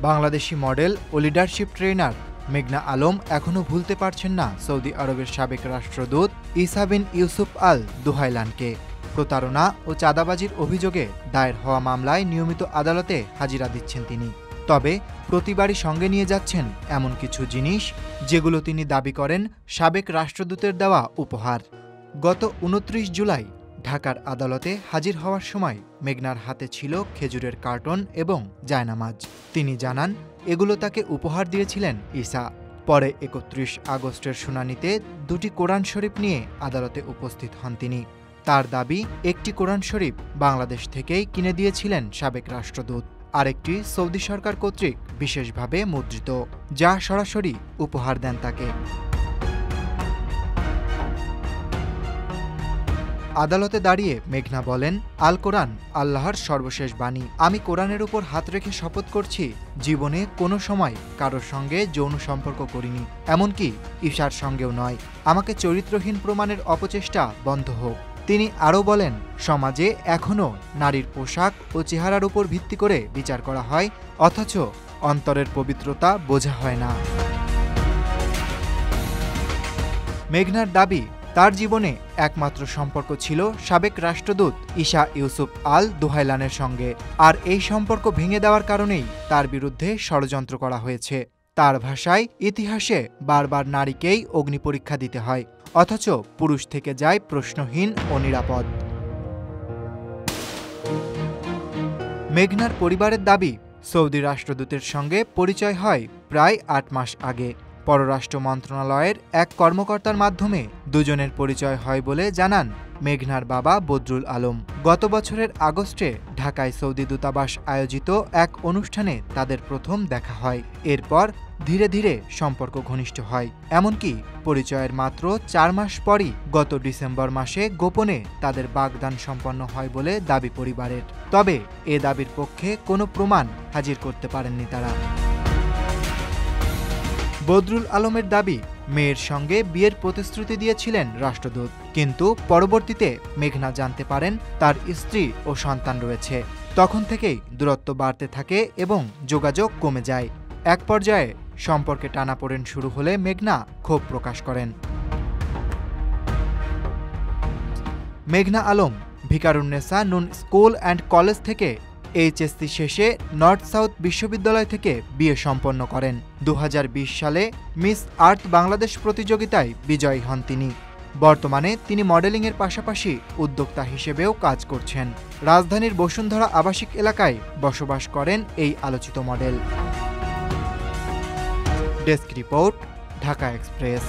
Bangladeshi model ও leadership trainer মেঘনা আলম এখনও ভুলতে পারছেন না সৌদি আরবের সাবেক রাষ্ট্রদূত ঈসা বিন ইউসুফ আল দুহাইলানকে। প্রতারণা ও চাঁদাবাজির অভিযোগে দায়ের হওয়া মামলায় নিয়মিত আদালতে হাজিরা দিচ্ছেন তিনি। তবে প্রতিবারই সঙ্গে নিয়ে যাচ্ছেন এমন কিছু জিনিস যেগুলো তিনি দাবি করেন সাবেক রাষ্ট্রদূতের দেওয়া উপহার। গত ২৯ জুলাই ঢাকার আদালতে হাজির হওয়ার সময় মেঘনার হাতে ছিল খেজুরের কার্টন এবং জায়নামাজ। তিনি জানান এগুলো তাকে উপহার দিয়েছিলেন ঈসা। পরে ৩১ আগস্টের শুনানিতে দুটি কোরআন শরীফ নিয়ে আদালতে উপস্থিত হন তিনি। তার দাবি একটি কোরআন শরীফ বাংলাদেশ থেকেই কিনে দিয়েছিলেন সাবেক রাষ্ট্রদূত, আরেকটি সৌদি সরকার কর্তৃক বিশেষভাবে মুদ্রিত, যা সরাসরি উপহার দেন তাকে। আদালতে দাঁড়িয়ে মেঘনা বলেন, আল কোরআন আল্লাহর সর্বশেষ বাণী। আমি কোরআনের উপর হাত রেখে শপথ করছি, জীবনে কোনো সময় কারোর সঙ্গে যৌন সম্পর্ক করিনি, এমনকি ঈশার সঙ্গেও নয়। আমাকে চরিত্রহীন প্রমাণের অপচেষ্টা বন্ধ হোক। তিনি আরও বলেন, সমাজে এখনও নারীর পোশাক ও চেহারার উপর ভিত্তি করে বিচার করা হয়, অথচ অন্তরের পবিত্রতা বোঝা হয় না। মেঘনার দাবি, তার জীবনে একমাত্র সম্পর্ক ছিল সাবেক রাষ্ট্রদূত ঈসা ইউসুফ আল দুহাইলানের সঙ্গে, আর এই সম্পর্ক ভেঙে দেওয়ার কারণেই তার বিরুদ্ধে ষড়যন্ত্র করা হয়েছে। তার ভাষায়, ইতিহাসে বারবার নারীকেই অগ্নিপরীক্ষা দিতে হয়, অথচ পুরুষ থেকে যায় প্রশ্নহীন ও নিরাপদ। মেঘনার পরিবারের দাবি, সৌদি রাষ্ট্রদূতের সঙ্গে পরিচয় হয় প্রায় ৮ মাস আগে। পররাষ্ট্র মন্ত্রণালয়ের এক কর্মকর্তার মাধ্যমে দুজনের পরিচয় হয় বলে জানান মেঘনার বাবা বদরুল আলম। গত বছরের আগস্টে ঢাকায় সৌদি দূতাবাস আয়োজিত এক অনুষ্ঠানে তাদের প্রথম দেখা হয়। এরপর ধীরে ধীরে সম্পর্ক ঘনিষ্ঠ হয়, এমনকি পরিচয়ের মাত্র ৪ মাস পরই গত ডিসেম্বর মাসে গোপনে তাদের বাগদান সম্পন্ন হয় বলে দাবি পরিবারের। তবে এ দাবির পক্ষে কোনো প্রমাণ হাজির করতে পারেননি তারা। বদরুল আলমের দাবি, মেয়ের সঙ্গে বিয়ের প্রতিশ্রুতি দিয়েছিলেন রাষ্ট্রদূত, কিন্তু পরবর্তীতে মেঘনা জানতে পারেন তার স্ত্রী ও সন্তান রয়েছে। তখন থেকেই দূরত্ব বাড়তে থাকে এবং যোগাযোগ কমে যায়। এক পর্যায়ে সম্পর্কে টানাপোড়েন শুরু হলে মেঘনা ক্ষোভ প্রকাশ করেন। মেঘনা আলম ভিকারুন্নেসা নুন স্কুল অ্যান্ড কলেজ থেকে এইচএসসি শেষে নর্থ সাউথ বিশ্ববিদ্যালয় থেকে বিএ সম্পন্ন করেন। ২০২০ সালে মিস আর্থ বাংলাদেশ প্রতিযোগিতায় বিজয়ী হন তিনি। বর্তমানে তিনি মডেলিংয়ের পাশাপাশি উদ্যোক্তা হিসেবেও কাজ করছেন। রাজধানীর বসুন্ধরা আবাসিক এলাকায় বসবাস করেন এই আলোচিত model. Desk report, Dhaka express.